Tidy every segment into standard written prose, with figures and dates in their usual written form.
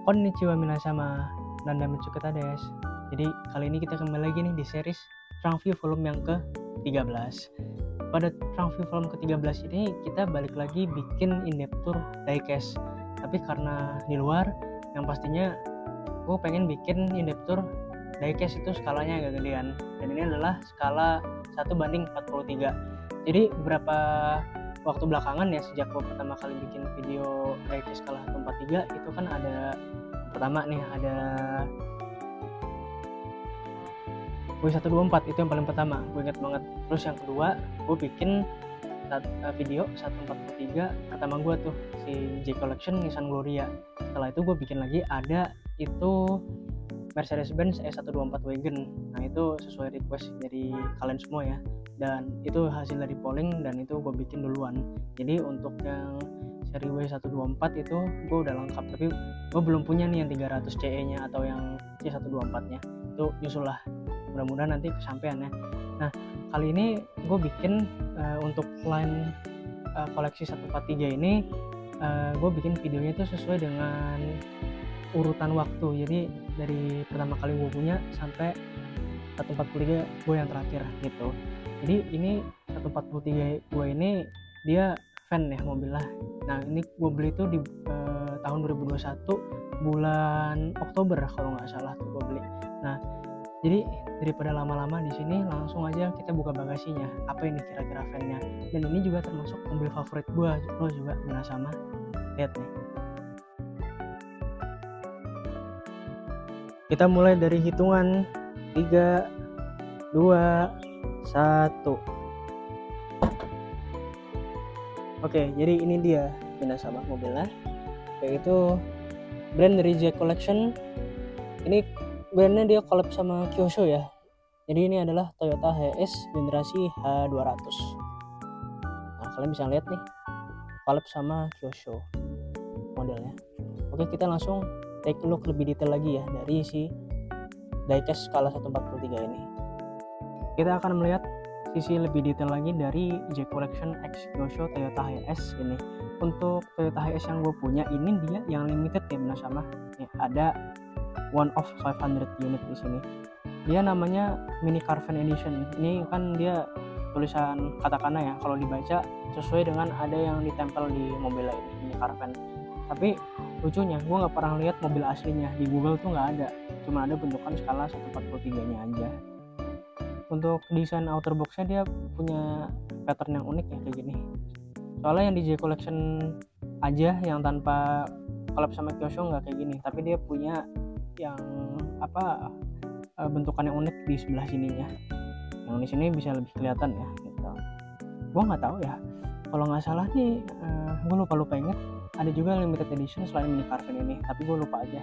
Konnichiwa minasama, Nanda Mitsuki des. Jadi kali ini kita kembali lagi nih di series Trunk View volume yang ke-13. Pada Trunk View volume ke-13 ini kita balik lagi bikin in-depth tour diecast. Tapi karena di luar, yang pastinya gue pengen bikin in-depth tour diecast itu skalanya agak gedean. Dan ini adalah skala 1:43. Jadi beberapa waktu belakangan ya, sejak gue pertama kali bikin video diecast skala 1:43 itu kan ada pertama nih, ada W124, itu yang paling pertama, gue inget banget. Terus yang kedua gue bikin video 1:43 pertama gue tuh, si J Collection Nissan Gloria. Setelah itu gue bikin lagi ada itu Mercedes-Benz E124 Wagon. Nah itu sesuai request dari kalian semua ya, dan itu hasil dari polling dan itu gue bikin duluan. Jadi untuk yang seri W124 itu gue udah lengkap, tapi gue belum punya nih yang 300 CE nya atau yang C124 nya. Itu nyusul lah, mudah-mudahan nanti kesampean ya. Nah kali ini gue bikin untuk line koleksi 143 ini gue bikin videonya itu sesuai dengan urutan waktu. Jadi dari pertama kali gue punya sampai 143 gue yang terakhir gitu. Jadi ini 143 gue ini dia fan ya mobilnya. Nah ini gue beli tuh di tahun 2021 bulan Oktober kalau nggak salah tuh gue beli. Nah jadi daripada lama-lama di sini, langsung aja kita buka bagasinya. Apa ini kira-kira fannya? Dan ini juga termasuk mobil favorit gue. Lo juga sama. Lihat nih. Kita mulai dari hitungan 3, 2, 1. Oke, jadi ini dia sama mobilnya, yaitu brand dari J Collection. Ini brandnya dia collab sama Kyosho ya. Jadi ini adalah Toyota HS generasi H200. Nah kalian bisa lihat nih, collab sama Kyosho modelnya. Oke, kita langsung take a look lebih detail lagi ya dari si diecast skala 1:43 ini. Kita akan melihat sisi lebih detail lagi dari J Collection X Kyosho Toyota HS ini. Untuk Toyota HS yang gue punya ini dia yang limited ya, benar sama. Ya, ada one of 500 unit di sini. Dia namanya Mini Caravan Edition. Ini kan dia tulisan katakana ya, kalau dibaca sesuai dengan ada yang ditempel di mobilnya ini, Mini Caravan. Tapi lucunya gue nggak pernah lihat mobil aslinya di Google tuh, nggak ada, cuma ada bentukan skala 1:43 nya aja. Untuk desain outer boxnya dia punya pattern yang unik ya, kayak gini. Soalnya yang di J Collection aja yang tanpa collab sama Kyosho nggak kayak gini, tapi dia punya yang bentukan yang unik di sebelah sininya. Yang di sini bisa lebih kelihatan ya gitu. Gue nggak tahu ya, kalau nggak salah nih gue lupa inget ada juga limited edition selain Mini Caravan ini, tapi gue lupa aja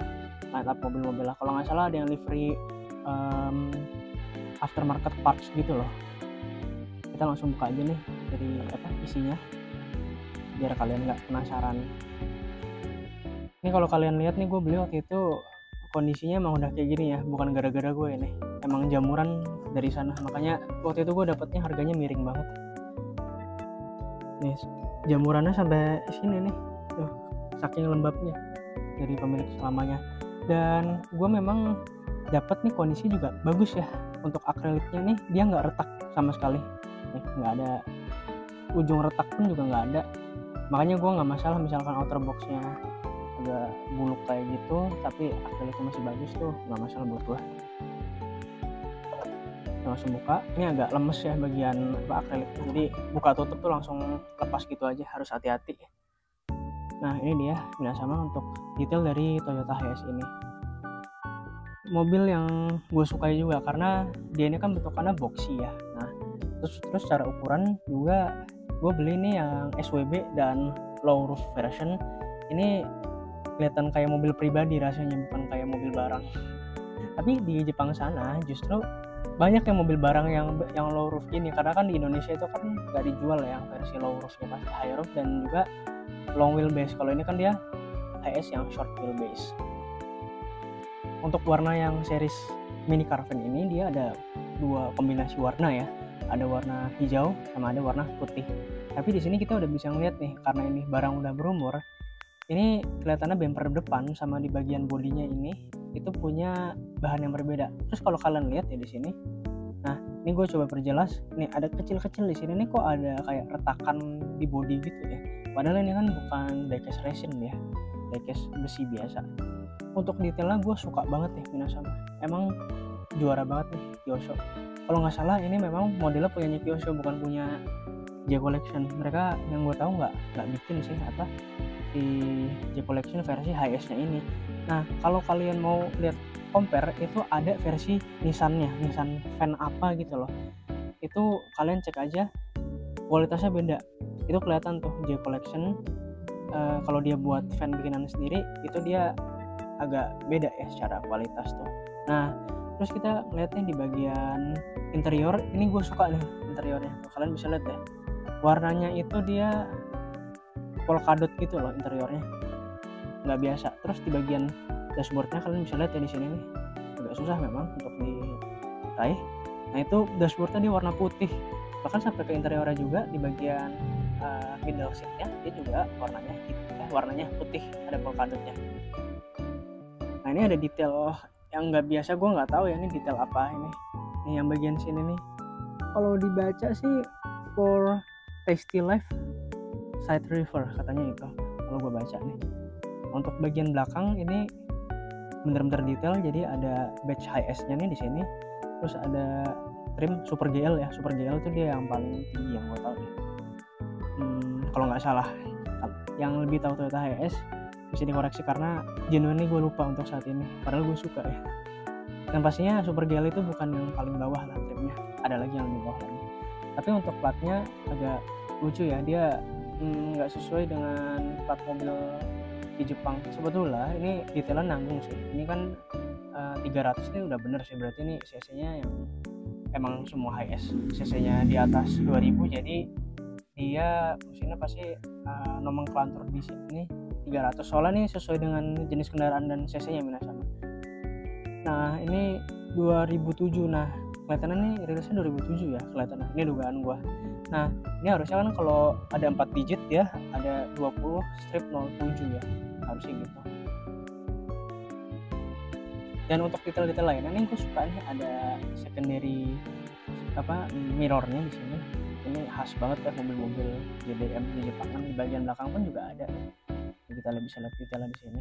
line up mobil-mobilnya. Kalau nggak salah ada yang livery aftermarket parts gitu loh. Kita langsung buka aja nih dari isinya biar kalian nggak penasaran. Ini kalau kalian lihat nih, gue beli waktu itu kondisinya emang udah kayak gini ya, bukan gara-gara gue ini, emang jamuran dari sana, makanya waktu itu gue dapetnya harganya miring banget nih, jamurannya sampai sini nih tuh, saking lembabnya dari pemilik selamanya. Dan gue memang dapat nih kondisi juga bagus ya. Untuk akriliknya nih dia nggak retak sama sekali nih, nggak ada ujung retak pun juga nggak ada, makanya gue nggak masalah misalkan outer boxnya agak buluk kayak gitu, tapi akriliknya masih bagus tuh, nggak masalah buat gue. Langsung buka, ini agak lemes ya bagian akrilik, jadi buka tutup tuh langsung lepas gitu aja, harus hati-hati. Nah ini dia sama untuk detail dari Toyota HS ini. Mobil yang gue sukai juga karena dia ini kan bentukannya boxy ya. Nah terus secara ukuran juga gue beli nih yang SWB dan low roof version. Ini kelihatan kayak mobil pribadi rasanya, bukan kayak mobil barang. Tapi di Jepang sana justru banyak yang mobil barang yang low roof gini, karena kan di Indonesia itu kan nggak dijual ya yang versi low roofnya, pasti high roof dan juga long wheelbase. Kalau ini kan dia HS yang short wheelbase. Untuk warna yang series Mini Caravan ini dia ada dua kombinasi warna ya, ada warna hijau sama ada warna putih. Tapi di sini kita udah bisa ngeliat nih, karena ini barang udah berumur, ini kelihatannya bumper depan sama di bagian bodinya ini itu punya bahan yang berbeda. Terus kalau kalian lihat ya di sini, nah ini gue coba perjelas, nih ada kecil-kecil di sini nih, kok ada kayak retakan di bodi gitu ya. Padahal ini kan bukan diecast resin ya, diecast besi biasa. Untuk detailnya gue suka banget ya Minasama, emang juara banget nih Kyosho. Kalau nggak salah ini memang modelnya punya Kyosho, bukan punya J Collection. Mereka yang gue tahu nggak bikin sih apa si J Collection versi HS-nya ini. Nah kalau kalian mau lihat compare, itu ada versi Nissan-nya, Nissan fan apa gitu loh. Itu kalian cek aja, kualitasnya beda. Itu kelihatan tuh J Collection. Kalau dia buat fan bikinan sendiri, itu dia agak beda ya secara kualitas tuh. Nah terus kita ngeliatnya di bagian interior, ini gue suka nih interiornya. Kalian bisa lihat deh, warnanya itu dia polka dot gitu loh interiornya, nggak biasa. Terus di bagian dashboardnya kalian bisa lihat ya di sini nih, agak susah memang untuk diraih. Nah itu dashboardnya dia warna putih, bahkan sampai ke interiornya juga di bagian middle seatnya dia juga warnanya putih, ada polka dotnya. Nah ini ada detail yang nggak biasa, gue nggak tahu ya ini detail apa ini. Nih yang bagian sini nih, kalau dibaca sih for tasty life side river katanya itu, kalau gue baca nih. Untuk bagian belakang ini bener-bener detail, jadi ada badge HS-nya nih di sini. Terus ada trim Super GL ya, Super GL itu dia yang paling tinggi yang gue tahu deh. Kalau nggak salah, yang lebih tahu Toyota HS bisa dikoreksi karena genuinely gue lupa untuk saat ini, padahal gue suka ya. Dan pastinya Super GL itu bukan yang paling bawah lah trimnya, ada lagi yang lebih bawah lagi. Tapi untuk platnya agak lucu ya, dia nggak sesuai dengan plat mobil di Jepang. Sebetulnya ini detailnya nanggung sih, ini kan 300 ini udah bener sih, berarti ini cc nya yang emang semua HS, cc nya di atas 2000, jadi dia mesinnya pasti nomenklatur di sini 300, soalnya nih sesuai dengan jenis kendaraan dan cc nya Minasama. Nah ini 2007, nah kelihatannya nih rilisnya 2007 ya kelihatannya, ini dugaan gua. Nah ini harusnya kan kalau ada 4 digit ya, ada 20/07 ya, harusnya gitu. Dan untuk detail-detail lainnya nih gue suka nih, ada secondary mirrornya di sini. Ini khas banget ya mobil-mobil JDM di Jepang, kan di bagian belakang pun juga ada. Kita bisa lihat detailnya di sini.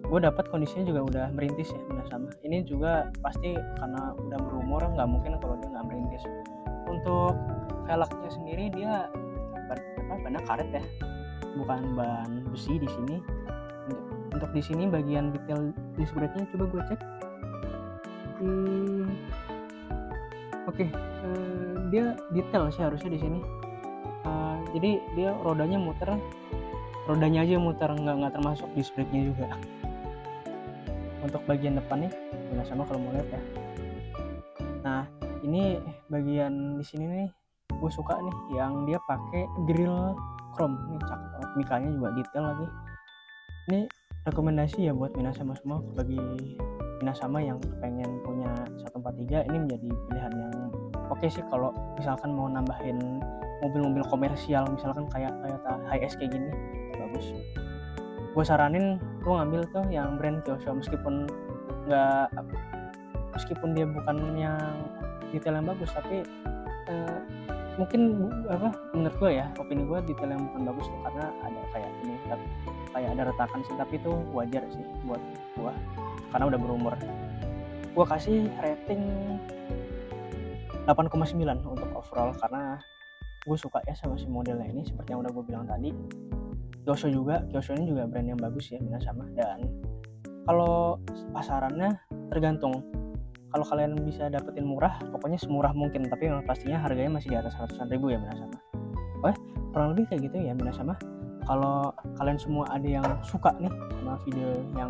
Gue dapat kondisinya juga udah merintis ya Minasama. Ini juga pasti karena udah berumur, nggak mungkin kalau dia nggak merintis. Untuk velgnya sendiri dia bannya karet ya, bukan ban besi di sini. Untuk di sini bagian detail disc brake-nya coba gue cek. Oke, dia detail sih harusnya di sini. Jadi dia rodanya aja muter, nggak termasuk disc brake-nya juga. Untuk bagian depan nih, Minasama kalau mau lihat ya. Nah, ini bagian di sini nih, gue suka nih yang dia pakai grill chrome. Nih cakep, mikanya juga detail lagi. Ini rekomendasi ya buat Minasama semua, bagi Minasama yang pengen punya 143, ini menjadi pilihan yang oke sih kalau misalkan mau nambahin mobil-mobil komersial, misalkan kayak Toyota HS kayak gini, bagus. Gue saranin lu ngambil tuh yang brand Kyosho, meskipun dia bukan yang detail yang bagus, tapi mungkin menurut gue ya, opini gue, detail yang bukan bagus tuh karena ada kayak ini, kayak ada retakan sih, tapi itu wajar sih buat gue karena udah berumur. Gue kasih rating 8,9 untuk overall, karena gue suka ya sama si modelnya ini. Seperti yang udah gue bilang tadi, Kyosho ini juga brand yang bagus ya Minasama. Dan kalau pasarannya tergantung, kalau kalian bisa dapetin murah, pokoknya semurah mungkin, tapi pastinya harganya masih di atas 100-an ribu ya Minasama. Kurang lebih kayak gitu ya Minasama. Kalau kalian semua ada yang suka nih sama video yang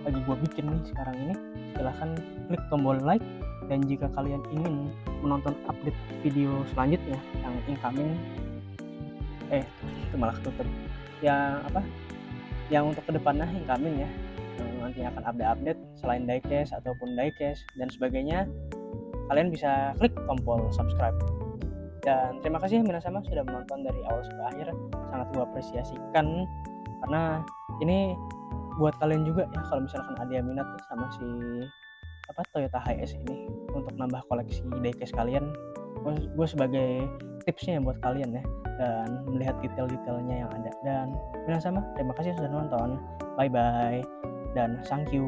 lagi gue bikin nih sekarang ini, silahkan klik tombol like. Dan jika kalian ingin menonton update video selanjutnya yang incoming, itu malah ketutup, yang untuk kedepannya incoming ya, yang nantinya akan update selain diecast ataupun diecast dan sebagainya, kalian bisa klik tombol subscribe. Dan terima kasih Minasama sudah menonton dari awal sampai akhir, sangat gue apresiasikan karena ini buat kalian juga ya, kalau misalkan ada yang minat sama si Toyota Hiace ini untuk nambah koleksi diecast kalian, gue sebagai tipsnya buat kalian ya, dan melihat detail-detailnya yang ada. Dan Minasama, terima kasih sudah nonton, bye bye dan thank you.